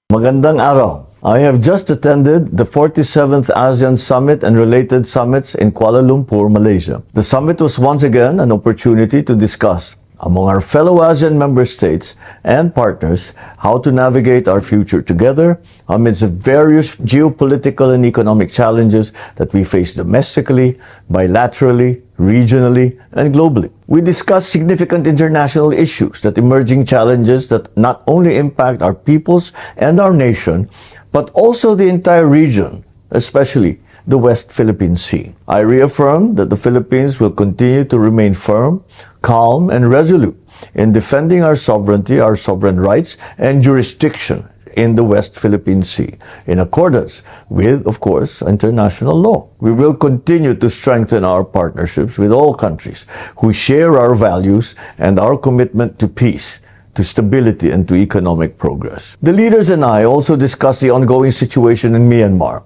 Magandang araw. I have just attended the 47th ASEAN Summit and related summits in Kuala Lumpur, Malaysia. The summit was once again an opportunity to discuss among our fellow ASEAN member states and partners how to navigate our future together amidst the various geopolitical and economic challenges that we face domestically, bilaterally, regionally, and globally. We discussed significant international issues, that emerging challenges that not only impact our peoples and our nation, but also the entire region, especially the West Philippine Sea. I reaffirmed that the Philippines will continue to remain firm, calm, and resolute in defending our sovereignty, our sovereign rights, and jurisdiction in the West Philippine Sea, in accordance with, of course, international law. We will continue to strengthen our partnerships with all countries who share our values and our commitment to peace, to stability, and to economic progress. The leaders and I also discussed the ongoing situation in Myanmar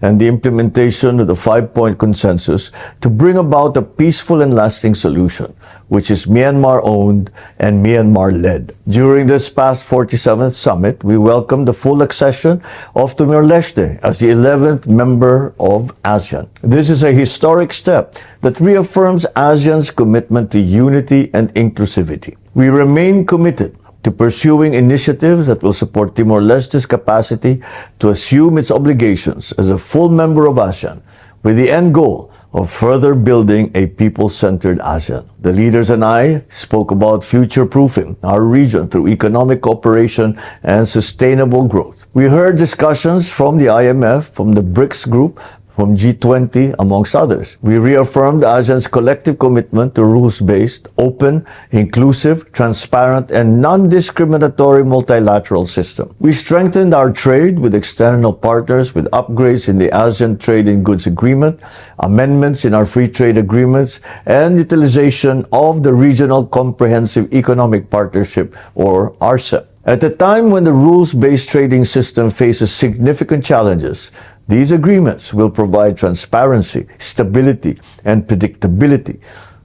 and the implementation of the 5-point consensus to bring about a peaceful and lasting solution, which is Myanmar-owned and Myanmar-led. During this past 47th summit, we welcomed the full accession of Timor-Leste as the 11th member of ASEAN. This is a historic step that reaffirms ASEAN's commitment to unity and inclusivity. We remain committed to pursuing initiatives that will support Timor-Leste's capacity to assume its obligations as a full member of ASEAN, with the end goal of further building a people-centered ASEAN. The leaders and I spoke about future-proofing our region through economic cooperation and sustainable growth. We heard discussions from the IMF, from the BRICS group, from G20, amongst others. We reaffirmed ASEAN's collective commitment to rules-based, open, inclusive, transparent, and non-discriminatory multilateral system. We strengthened our trade with external partners with upgrades in the ASEAN Trade in Goods Agreement, amendments in our free trade agreements, and utilization of the Regional Comprehensive Economic Partnership, or RCEP. At a time when the rules-based trading system faces significant challenges, these agreements will provide transparency, stability, and predictability,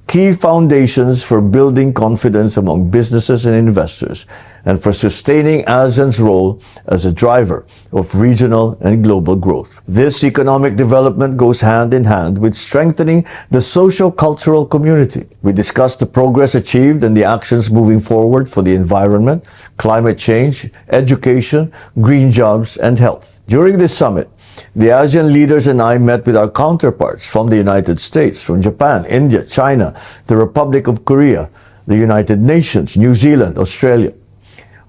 key foundations for building confidence among businesses and investors, and for sustaining ASEAN's role as a driver of regional and global growth. This economic development goes hand in hand with strengthening the socio-cultural community. We discussed the progress achieved and the actions moving forward for the environment, climate change, education, green jobs, and health. During this summit, the ASEAN leaders and I met with our counterparts from the United States, from Japan, India, China, the Republic of Korea, the United Nations, New Zealand, Australia.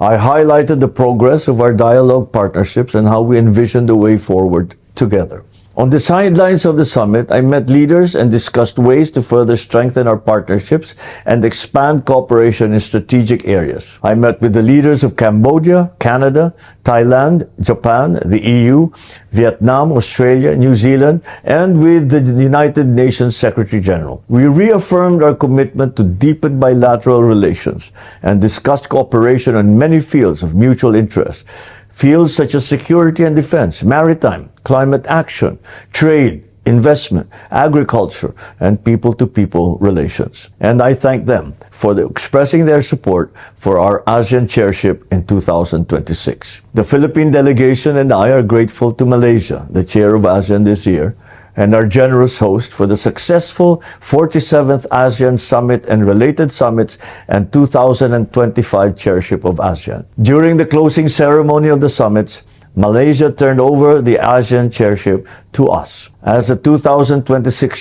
I highlighted the progress of our dialogue partnerships and how we envision the way forward together. On the sidelines of the summit, I met leaders and discussed ways to further strengthen our partnerships and expand cooperation in strategic areas. I met with the leaders of Cambodia, Canada, Thailand, Japan, the EU, Vietnam, Australia, New Zealand, and with the United Nations Secretary General. We reaffirmed our commitment to deepen bilateral relations and discussed cooperation on many fields of mutual interest. Fields such as security and defense, maritime, climate action, trade, investment, agriculture, and people-to-people relations. And I thank them for expressing their support for our ASEAN chairship in 2026. The Philippine delegation and I are grateful to Malaysia, the chair of ASEAN this year, and our generous host for the successful 47th ASEAN Summit and related summits and 2025 chairship of ASEAN. During the closing ceremony of the summits, Malaysia turned over the ASEAN chairship to us. As the 2026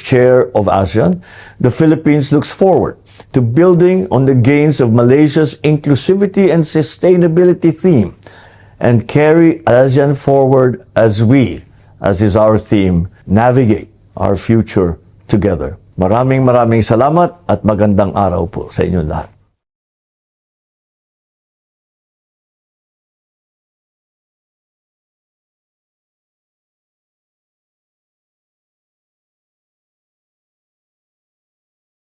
chair of ASEAN, the Philippines looks forward to building on the gains of Malaysia's inclusivity and sustainability theme and carry ASEAN forward as is our theme, navigate our future together. Maraming salamat at magandang araw po sa inyong lahat.